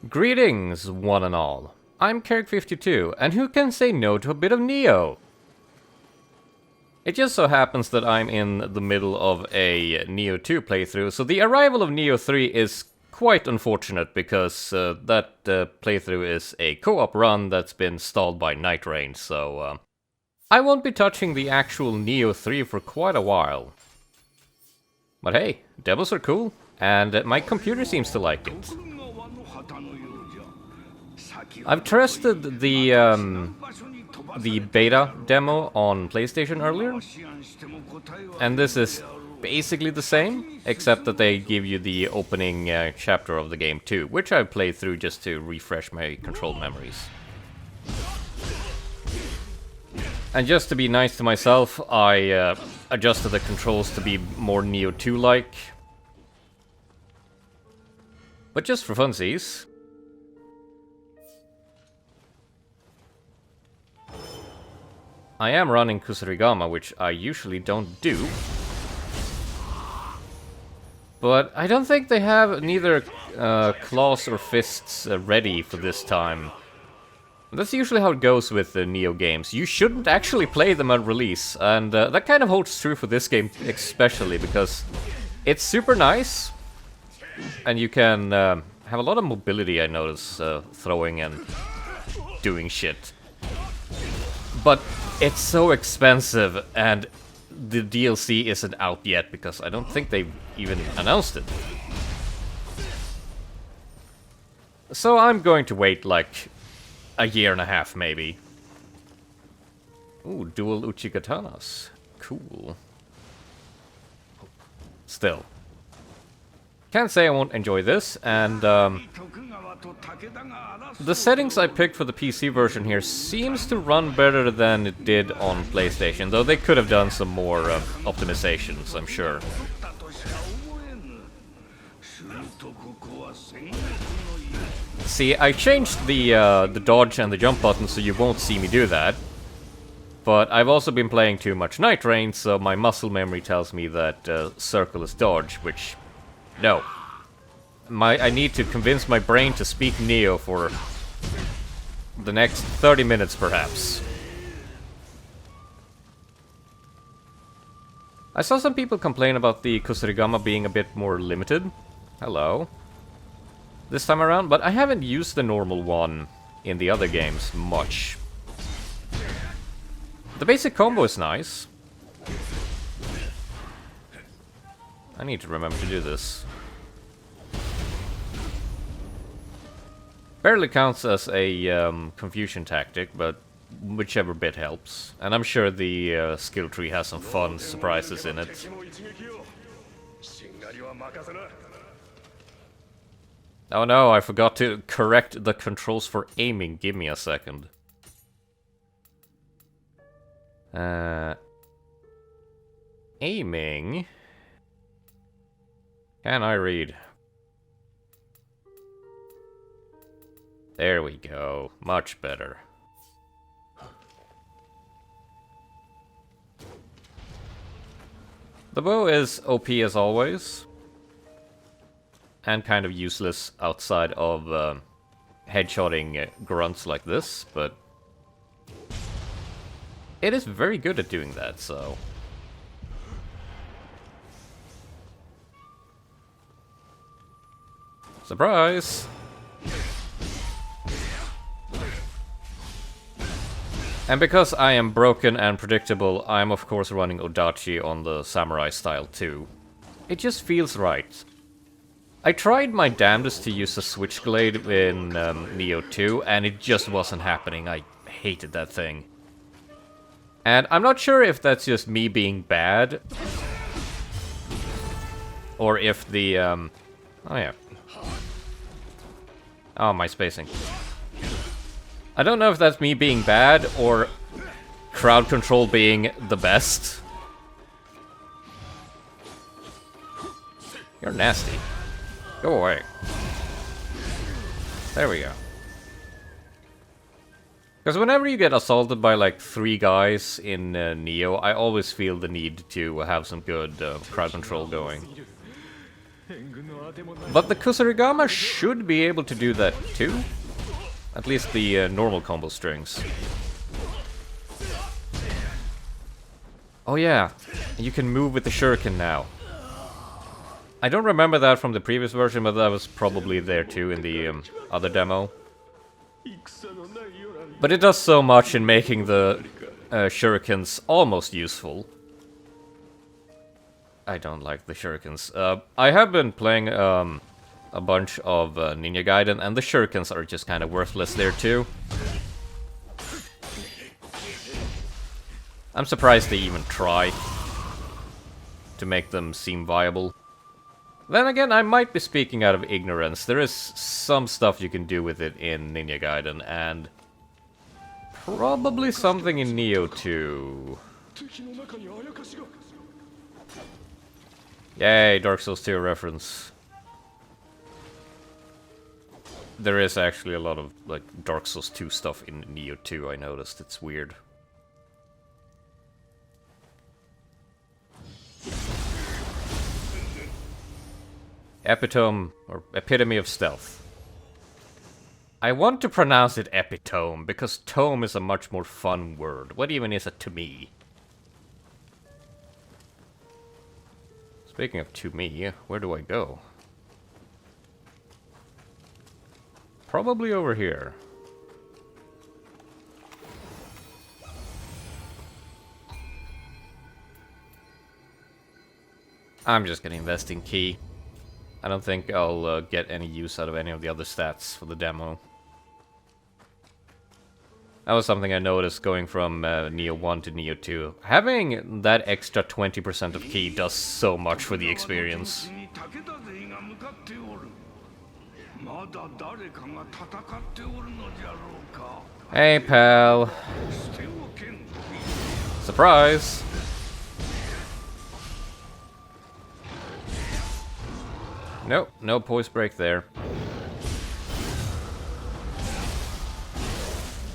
Greetings, one and all. I'm Kerrik52, and who can say no to a bit of Nioh? It just so happens that I'm in the middle of a Nioh 2 playthrough, so the arrival of Nioh 3 is quite unfortunate because that playthrough is a co-op run that's been stalled by Night Rain, so I won't be touching the actual Nioh 3 for quite a while. But hey, demos are cool, and my computer seems to like it. I've tested the beta demo on PlayStation earlier, and this is basically the same, except that they give you the opening chapter of the game too, which I played through just to refresh my control memories. And just to be nice to myself, I adjusted the controls to be more Nioh 2-like. But just for funsies. I am running Kusarigama, which I usually don't do. But I don't think they have neither claws or fists ready for this time. That's usually how it goes with the Nioh games. You shouldn't actually play them at release, and that kind of holds true for this game especially, because it's super nice, and you can have a lot of mobility, I notice, throwing and doing shit. But it's so expensive, and the DLC isn't out yet, because I don't think they've even announced it. So I'm going to wait like a year and a half, maybe. Ooh, dual Uchikatanas. Cool. Still. Can't say I won't enjoy this, and the settings I picked for the PC version here seems to run better than it did on PlayStation, though they could have done some more optimizations, I'm sure. See, I changed the dodge and the jump buttons so you won't see me do that. But I've also been playing too much Night Rain, so my muscle memory tells me that circle is dodge, which... no. I need to convince my brain to speak Nioh for the next 30 minutes, perhaps. I saw some people complain about the Kusarigama being a bit more limited. Hello. This time around, but I haven't used the normal one in the other games much. The basic combo is nice. I need to remember to do this. Barely counts as a confusion tactic, but whichever bit helps. And I'm sure the skill tree has some fun surprises in it. Oh no, I forgot to correct the controls for aiming. Give me a second. Aiming? Can I read? There we go. Much better. The bow is OP as always. And kind of useless outside of headshotting grunts like this, but it is very good at doing that, so... surprise! And because I am broken and predictable, I'm of course running Odachi on the samurai style too. It just feels right. I tried my damnedest to use a switchblade in Nioh 2, and it just wasn't happening. I hated that thing. And I'm not sure if that's just me being bad, or if the, oh yeah. Oh, my spacing. I don't know if that's me being bad, or crowd control being the best. You're nasty. Go away. There we go. Because whenever you get assaulted by like 3 guys in Nioh, I always feel the need to have some good crowd control going. But the Kusarigama should be able to do that too. At least the normal combo strings. Oh yeah, you can move with the shuriken now. I don't remember that from the previous version, but that was probably there too in the other demo. But it does so much in making the shurikens almost useful. I don't like the shurikens. I have been playing a bunch of Ninja Gaiden, and the shurikens are just kind of worthless there too. I'm surprised they even try to make them seem viable. Then again, I might be speaking out of ignorance. There is some stuff you can do with it in Ninja Gaiden, and probably something in Nioh too. Yay, Dark Souls 2 reference. There is actually a lot of like Dark Souls 2 stuff in Nioh 2, I noticed. It's weird. Epitome, or epitome of stealth. I want to pronounce it epitome, because tome is a much more fun word. What even is it to me? Speaking of to me, where do I go? Probably over here. I'm just gonna invest in key. I don't think I'll get any use out of any of the other stats for the demo. That was something I noticed going from Nioh 1 to Nioh 2. Having that extra 20% of key does so much for the experience. Hey, pal. Surprise! Nope, no poise break there.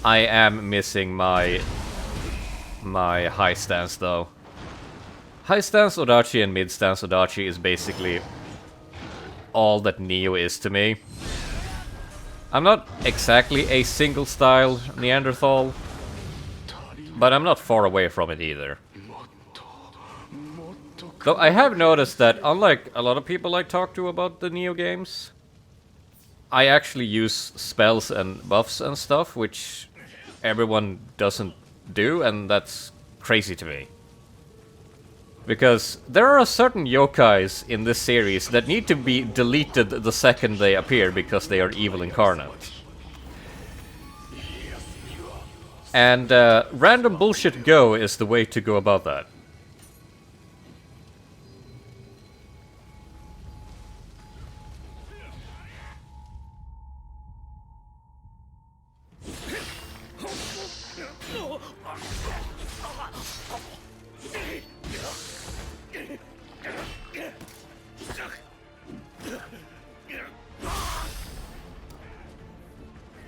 I am missing my high stance though. High stance Odachi and mid stance Odachi is basically all that Nioh is to me. I'm not exactly a single style Neanderthal, but I'm not far away from it either. Though I have noticed that, unlike a lot of people I talk to about the Nioh games, I actually use spells and buffs and stuff, which everyone doesn't do, and that's crazy to me. Because there are certain yokais in this series that need to be deleted the second they appear because they are evil incarnate. And random bullshit go is the way to go about that.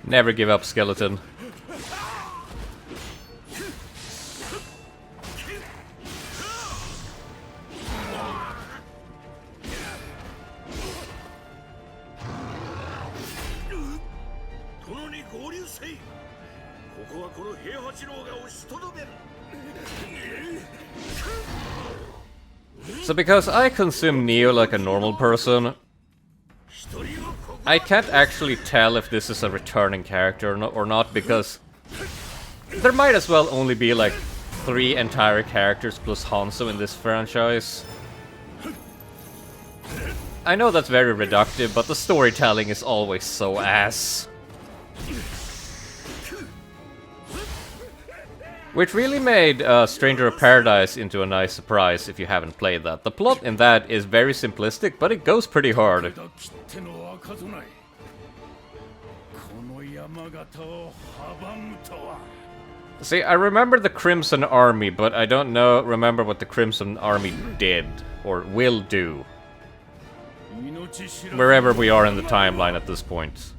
Never give up, skeleton. So because I consume Nioh like a normal person, I can't actually tell if this is a returning character or not, because there might as well only be like 3 entire characters plus Hanzo in this franchise. I know that's very reductive, but the storytelling is always so ass. Which really made Stranger of Paradise into a nice surprise if you haven't played that. The plot in that is very simplistic, but it goes pretty hard. See, I remember the Crimson Army, but I don't remember what the Crimson Army did, or will do. Wherever we are in the timeline at this point.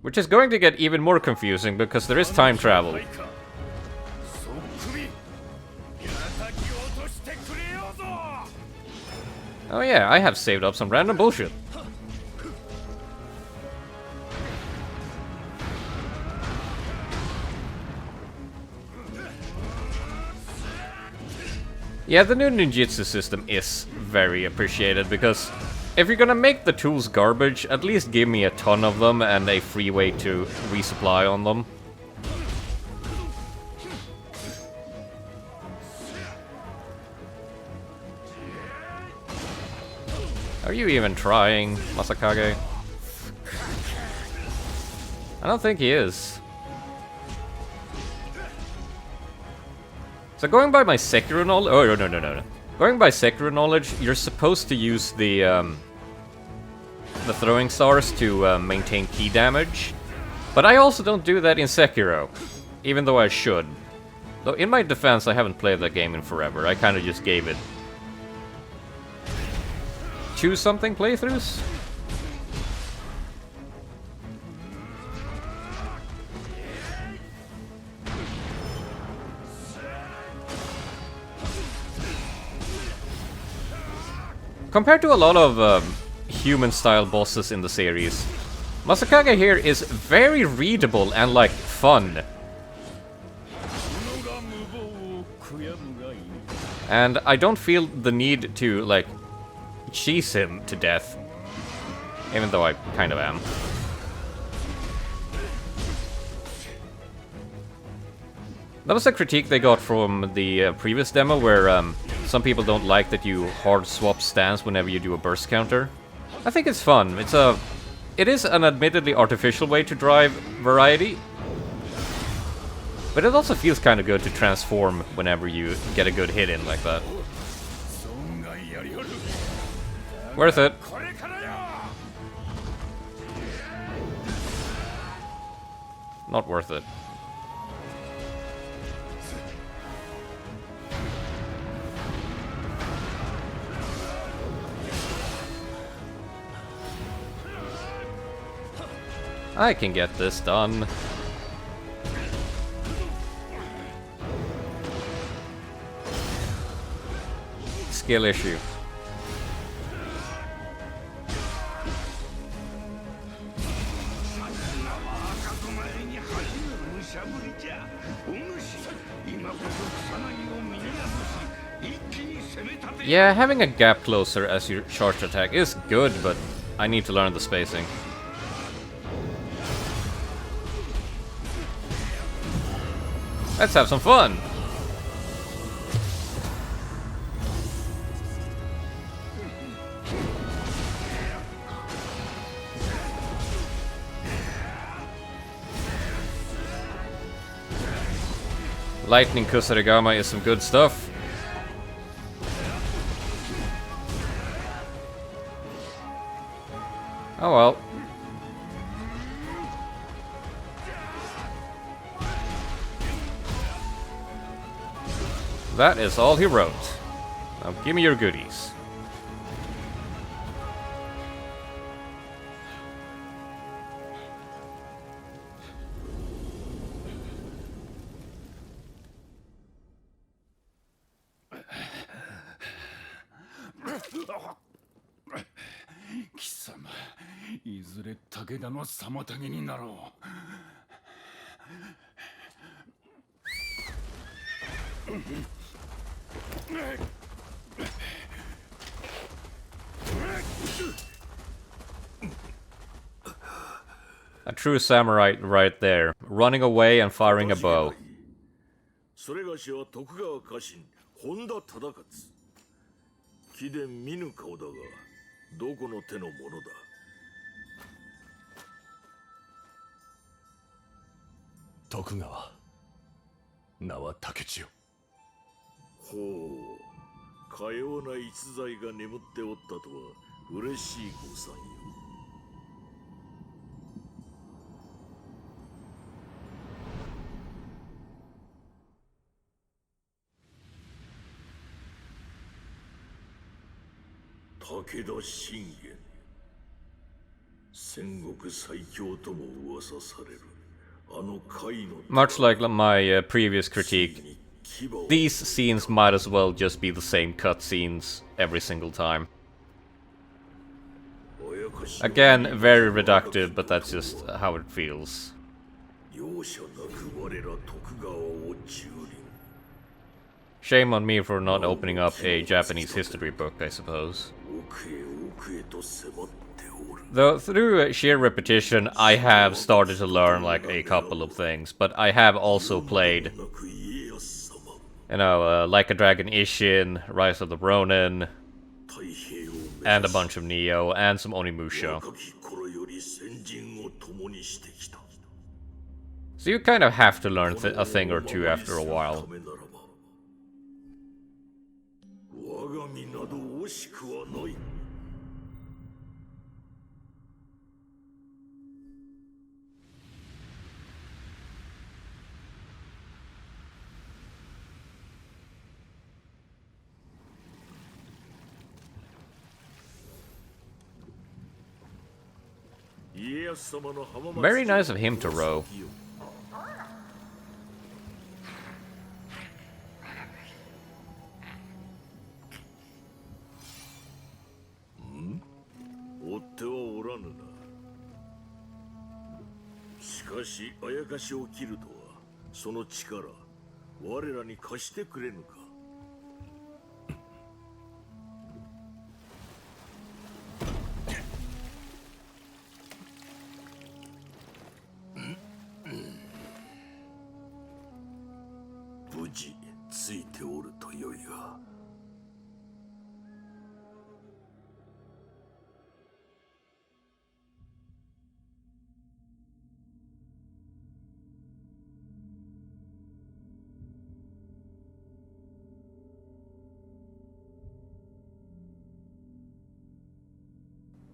Which is going to get even more confusing, because there is time travel. Oh yeah, I have saved up some random bullshit. Yeah, the new ninjutsu system is very appreciated, because if you're gonna make the tools garbage, at least give me a ton of them and a free way to resupply on them. Are you even trying, Masakage? I don't think he is. So going by my Sekiro knowledge... Oh, no. Going by Sekiro knowledge, you're supposed to use the throwing stars to maintain ki damage. But I also don't do that in Sekiro, even though I should. Though in my defense, I haven't played that game in forever. I kind of just gave it choose something playthroughs. Compared to a lot of human-style bosses in the series, Masakage here is very readable and, like, fun. And I don't feel the need to, like, cheese him to death. Even though I kind of am. That was a critique they got from the previous demo, where some people don't like that you hard swap stance whenever you do a burst counter. I think it's fun. It is an admittedly artificial way to drive variety, but it also feels kind of good to transform whenever you get a good hit in like that. Worth it. Not worth it. I can get this done. Skill issue. Yeah, having a gap closer as your charged attack is good, but I need to learn the spacing. Let's have some fun! Lightning Kusarigama is some good stuff. Oh well. That is all he wrote. Now give me your goodies. A true samurai right there, running away and firing a bow. Tokugawa. 名は竹千代。ほう、かような逸材が眠っておったとは嬉しいごさんよ。武田信玄、戦国最強とも噂される。 Much like my previous critique, these scenes might as well just be the same cutscenes every single time. Again, very reductive, but that's just how it feels. 容赦なく我ら徳川を蹂躙 Shame on me for not opening up a Japanese history book, I suppose. 奥へ奥へと迫っておる Though through sheer repetition, I have started to learn like a couple of things, but I have also played, なく家康様 you know, Like a Dragon Ishin, Rise of the Ronin, 太平を目 and a 指し bunch of Nioh, and some Onimusha. 若き頃より先人を共にしてきた So you kind of have to learn a thing or two after a while. 我が身など惜しくはない Very nice of him to row. 追ってはおらぬなしかしあやかしを切るとはその力我らに貸してくれぬか無事ついておるとよいが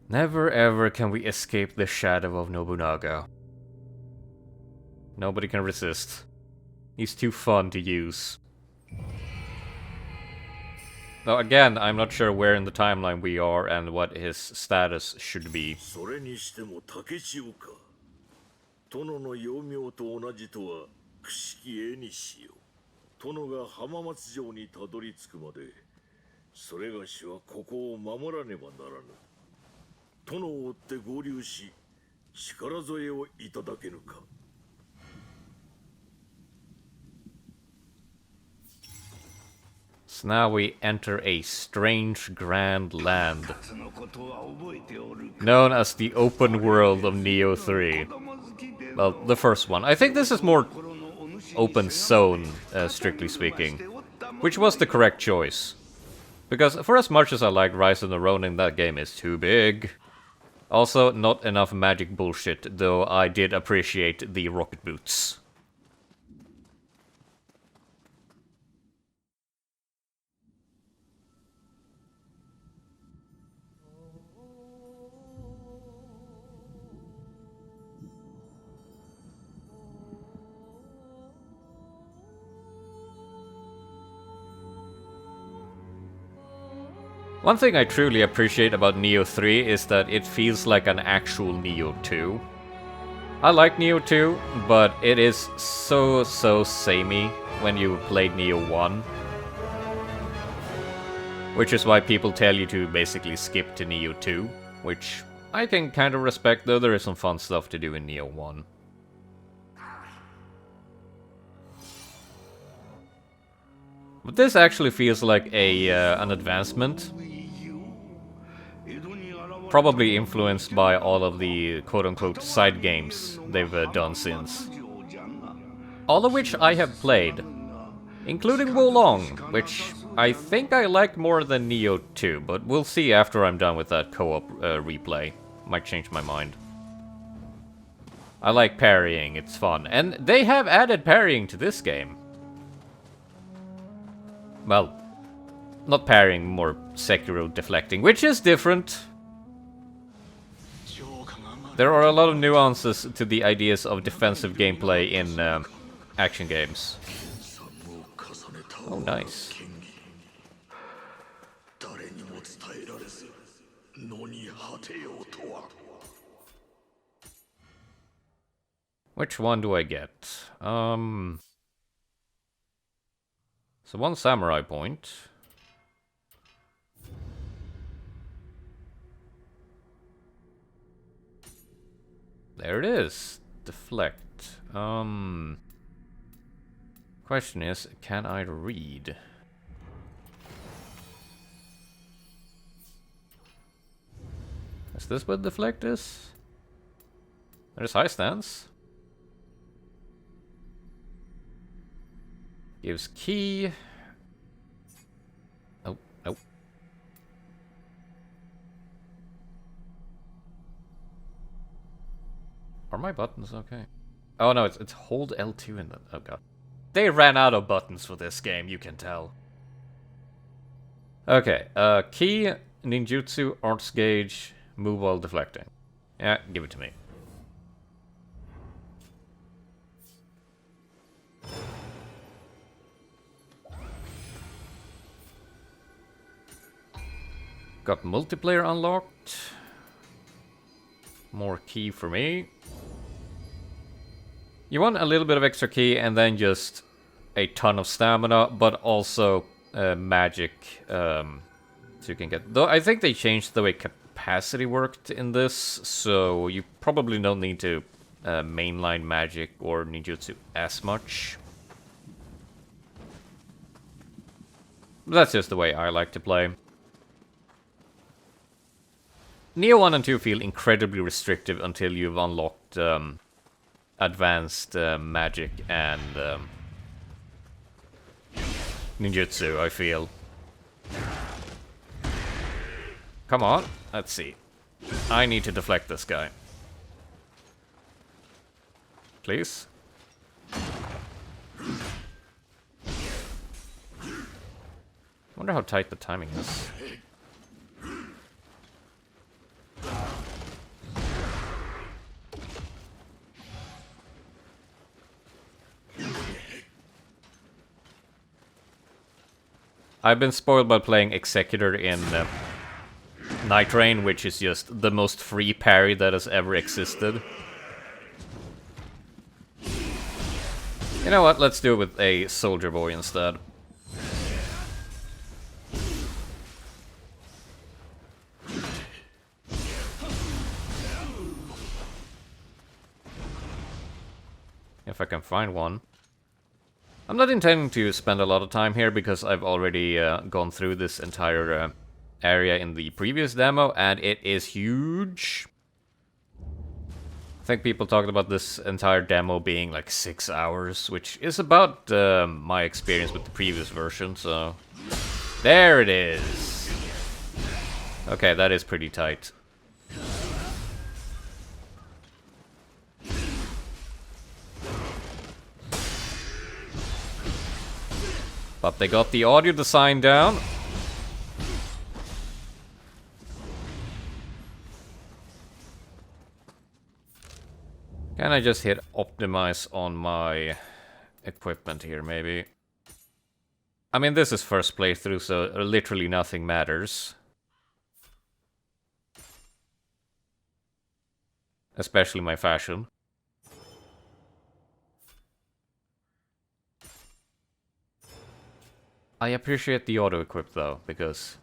Never ever can we escape the shadow of Nobunaga. Nobody can resist. He's too fun to use. Now again, I'm not sure where in the timeline we are and what his status should be. それにしても竹千代か殿の幼名と同じとはくしき絵にしよう殿が浜松城にたどり着くまでそれがしはここを守らねばならぬ殿を追って合流し力添えをいただけぬか So now we enter a strange grand land, known as the open world of Nioh 3. Well, the first one. I think this is more open zone, strictly speaking, which was the correct choice. Because for as much as I like Rise of the Ronin, that game is too big. Also, not enough magic bullshit, though I did appreciate the rocket boots. One thing I truly appreciate about Nioh 3 is that it feels like an actual Nioh 2. I like Nioh 2, but it is so samey when you played Nioh 1. Which is why people tell you to basically skip to Nioh 2, which I can kind of respect, though there is some fun stuff to do in Nioh 1. But this actually feels like an advancement. Probably influenced by all of the quote-unquote side games they've done since. All of which I have played, including Wolong, which I think I liked more than Nioh 2, but we'll see after I'm done with that co-op replay. Might change my mind. I like parrying, it's fun, and they have added parrying to this game. Well, not parrying, more Sekiro deflecting, which is different. There are a lot of nuances to the ideas of defensive gameplay in action games. Oh, nice. Which one do I get? So one samurai point. There it is. Deflect. Question is, can I read? Is this what deflect is? There's high stance. Gives key. Oh, nope. Are my buttons okay? Oh no, it's hold L2 in the... Oh god. They ran out of buttons for this game, you can tell. Okay, key, ninjutsu, arts gauge, move while deflecting. Yeah, give it to me. Got multiplayer unlocked. More key for me. You want a little bit of extra key and then just a ton of stamina, but also magic, so you can get... Though I think they changed the way capacity worked in this, so you probably don't need to mainline magic or ninjutsu as much. But that's just the way I like to play. Nioh 1 and 2 feel incredibly restrictive until you've unlocked advanced magic and ninjutsu, I feel. Come on, let's see. I need to deflect this guy. Please? Wonder how tight the timing is. I've been spoiled by playing Executor in Night Rain, which is just the most free parry that has ever existed. You know what, let's do it with a Soldier Boy instead. If I can find one. I'm not intending to spend a lot of time here because I've already gone through this entire area in the previous demo, and it is huge. I think people talked about this entire demo being like 6 hours, which is about my experience with the previous version, so... There it is! Okay, that is pretty tight. But they got the audio design down. Can I just hit optimize on my equipment here, maybe? I mean, this is first playthrough, so literally nothing matters. Especially my fashion. I appreciate the auto-equip though, because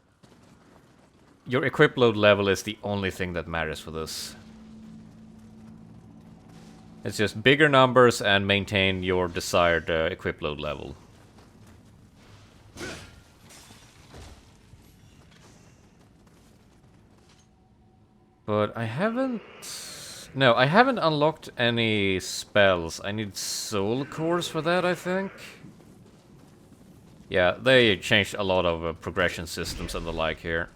your equip load level is the only thing that matters for this. It's just bigger numbers and maintain your desired equip load level. But I haven't... No, I haven't unlocked any spells. I need soul cores for that, I think. Yeah, they changed a lot of progression systems and the like here.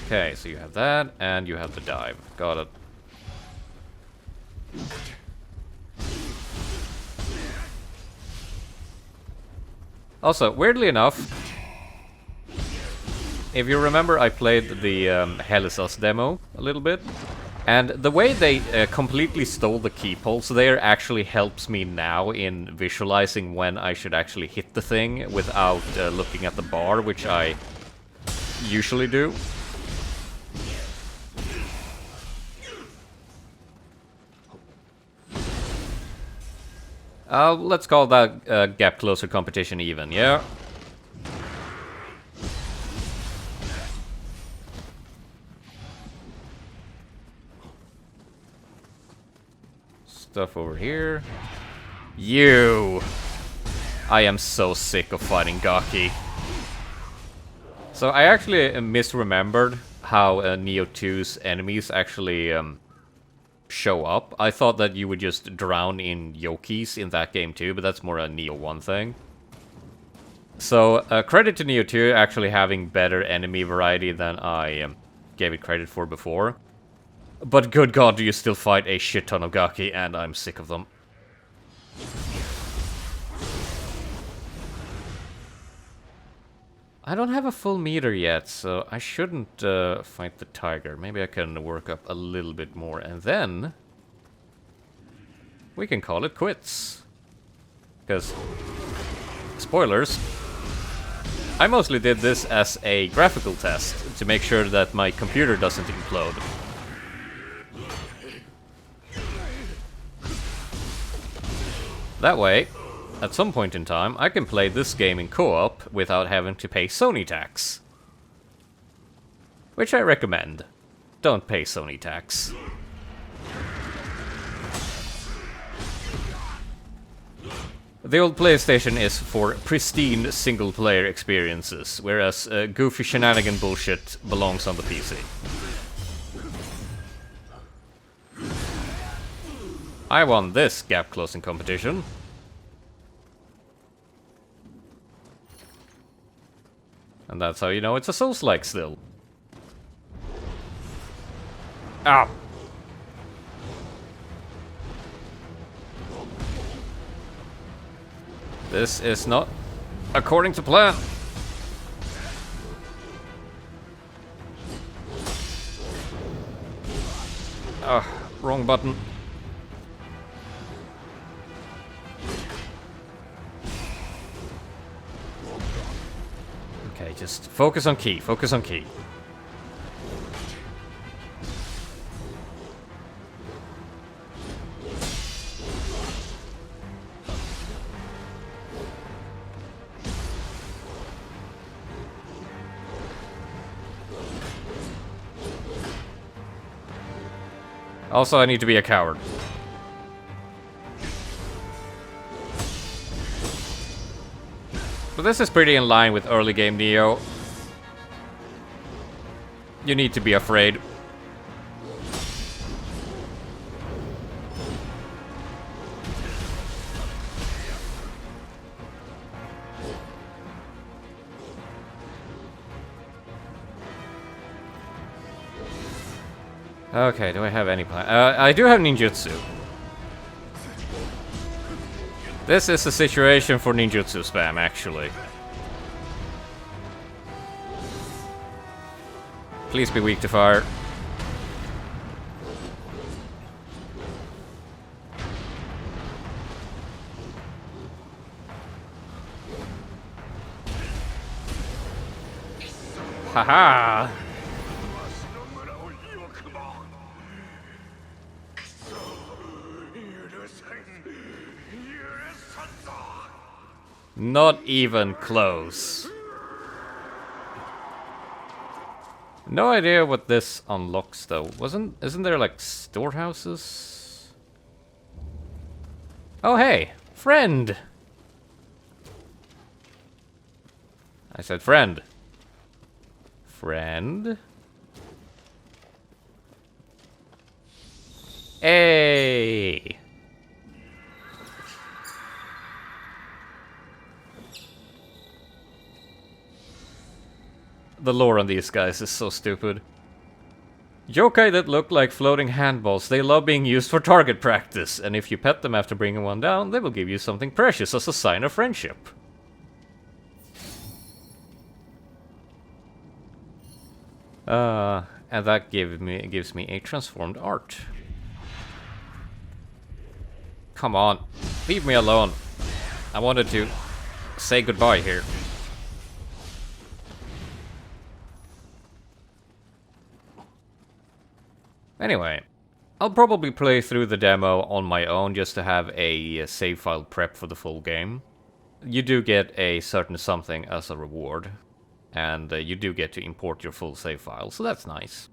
Okay, so you have that, and you have the dive. Got it. Also, weirdly enough, if you remember, I played the Hell is Us demo a little bit. And the way they completely stole the key pulse there actually helps me now in visualizing when I should actually hit the thing without looking at the bar, which I usually do. Let's call that gap closer competition even, yeah? stuff over here. You! I am so sick of fighting Gaki. So I actually misremembered how Nioh 2's enemies actually show up. I thought that you would just drown in yokis in that game too, but that's more a Nioh 1 thing. So credit to Nioh 2 actually having better enemy variety than I gave it credit for before. But good god, do you still fight a shit ton of Gaki, and I'm sick of them. I don't have a full meter yet, so I shouldn't fight the tiger. Maybe I can work up a little bit more, and then we can call it quits. Because, spoilers, I mostly did this as a graphical test to make sure that my computer doesn't implode. That way, at some point in time, I can play this game in co-op without having to pay Sony tax. Which I recommend. Don't pay Sony tax. The old PlayStation is for pristine single-player experiences, whereas goofy shenanigan bullshit belongs on the PC. I won this gap closing competition. And that's how you know it's a Souls-like still. Ow! This is not according to plan. Ah, wrong button. Okay, just focus on key, focus on key. Also, I need to be a coward. But this is pretty in line with early game Nioh. You need to be afraid. Okay, do I have any plan? I do have ninjutsu. This is a situation for ninjutsu spam, actually. Please be weak to fire. Haha! Not even close. No idea what this unlocks though. Isn't there like storehouses? Oh hey, friend. I said friend. Friend. Hey. The lore on these guys is so stupid. Yokai that look like floating handballs, they love being used for target practice, and if you pet them after bringing one down, they will give you something precious as a sign of friendship. And that gives me a transformed art. Come on, leave me alone. I wanted to say goodbye here. Anyway, I'll probably play through the demo on my own just to have a save file prep for the full game. You do get a certain something as a reward, and you do get to import your full save file, so that's nice.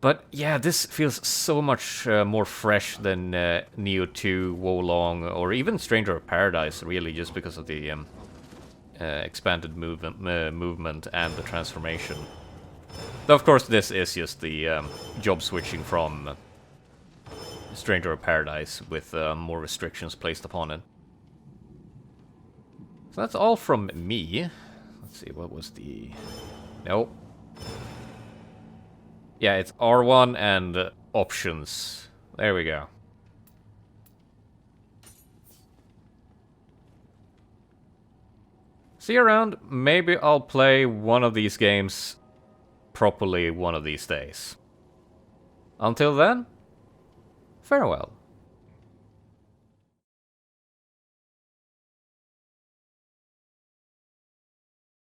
But yeah, this feels so much more fresh than Nioh 2, Wolong, or even Stranger of Paradise, really, just because of the expanded movement and the transformation. Though, of course, this is just the job switching from Stranger of Paradise with more restrictions placed upon it. So that's all from me. Let's see, what was the... Nope. Yeah, it's R1 and options. There we go. See you around. Maybe I'll play one of these games properly one of these days. Until then, farewell.